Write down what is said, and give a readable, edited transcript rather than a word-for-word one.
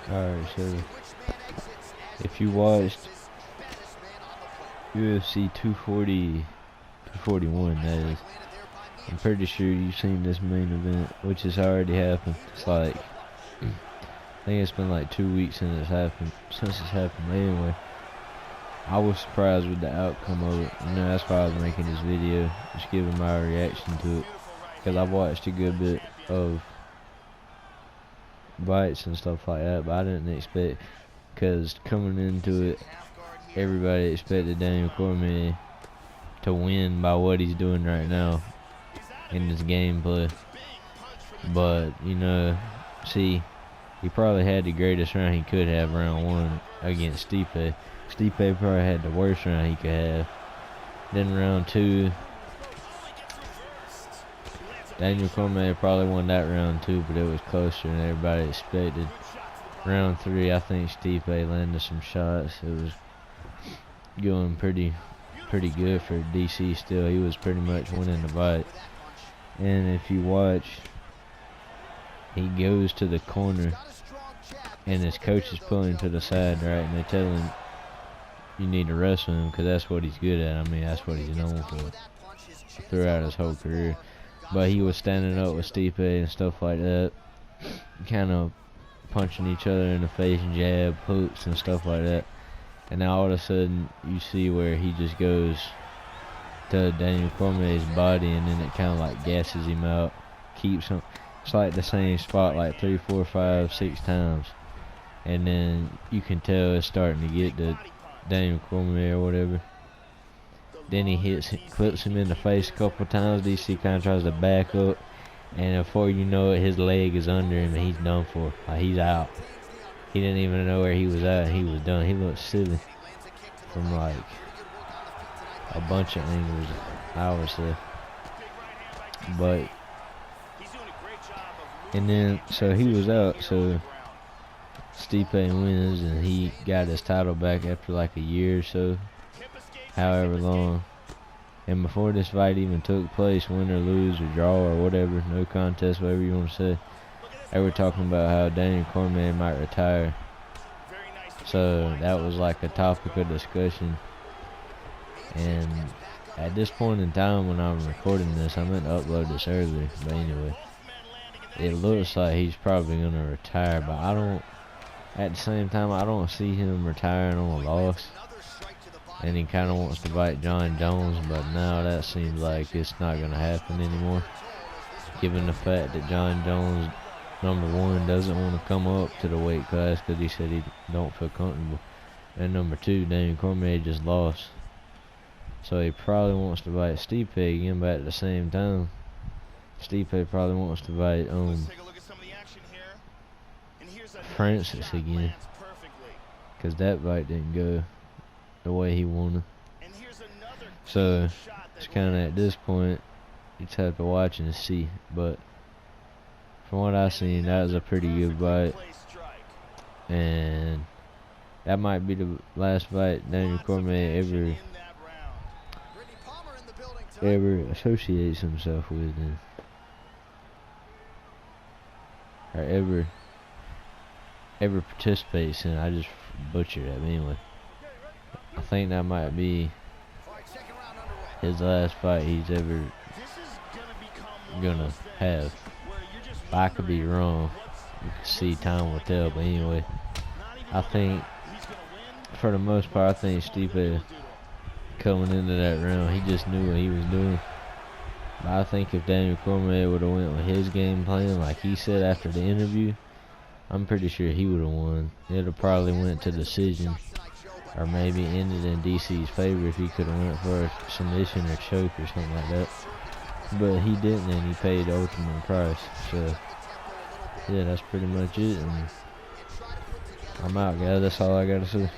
Alright, so if you watched UFC 241, that is, I'm pretty sure you've seen this main event, which has already happened. It's like, I think it's been like 2 weeks since it's happened. But anyway, I was surprised with the outcome of it. You know, that's why I was making this video, just giving my reaction to it. Because I've watched a good bit of fights and stuff like that, but I didn't expect, because coming into it, everybody expected Daniel Cormier to win by what he's doing right now in this gameplay. But, you know, see, he probably had the greatest round he could have, round 1 against Stipe. Stipe probably had the worst round he could have. Then round 2, Daniel Cormier probably won that round too, but it was closer than everybody expected. Round 3, I think Stipe landed some shots. It was going pretty good for DC still. He was pretty much winning the fight. And if you watch, he goes to the corner and his coach is pulling him to the side, right? And they tell him, you need to wrestle him because that's what he's good at. I mean, that's what he's known for throughout his whole career. But he was standing up with Stipe and stuff like that, kind of punching each other in the face, jab, hooks and stuff like that. And now all of a sudden you see where he just goes to Daniel Cormier's body, and then it kind of like gasses him out, keeps him. It's like the same spot like 3, 4, 5, 6 times. And then you can tell it's starting to get to Daniel Cormier or whatever. Then he clips him in the face a couple times. DC kind of tries to back up, and before you know it, his leg is under him and he's done for. Like, he's out. He didn't even know where he was at. He was done. He looked silly from like a bunch of angles, I would say. But and then so he was out. So Stipe wins, and he got his title back after like a year or so. However long. And before this fight even took place, win or lose or draw or whatever, no contest, whatever you want to say, they were talking about how Daniel Cormier might retire. So that was like a topic of discussion. And at this point in time when I'm recording this, I meant to upload this earlier, but anyway, it looks like he's probably going to retire, but at the same time, I don't see him retiring on a loss. And he kind of wants to fight John Jones, but now that seems like it's not going to happen anymore, given the fact that John Jones, number 1, doesn't want to come up to the weight class because he said he don't feel comfortable, and number 2, Daniel Cormier just lost, so he probably wants to fight Stipe again. But at the same time, Stipe probably wants to fight Francis again, because that fight didn't go the way he wanted. So it's kind of, at this point, you just have to watch and see. But from what I've seen, that was a pretty good fight, and that might be the last fight Daniel Cormier ever associates himself with, or ever participates in. I just butchered that, but anyway, I think that might be his last fight he's ever gonna have. But I could be wrong. You can see, time will tell. But anyway, I think for the most part, I think Stipe coming into that round, he just knew what he was doing. But I think if Daniel Cormier would have went with his game plan, like he said after the interview, I'm pretty sure he would have won. It'd have probably went to decision, or maybe ended in DC's favor if he could have went for a submission or choke or something like that. But he didn't, and he paid the ultimate price. So yeah, that's pretty much it, and I'm out, guys. That's all I gotta say.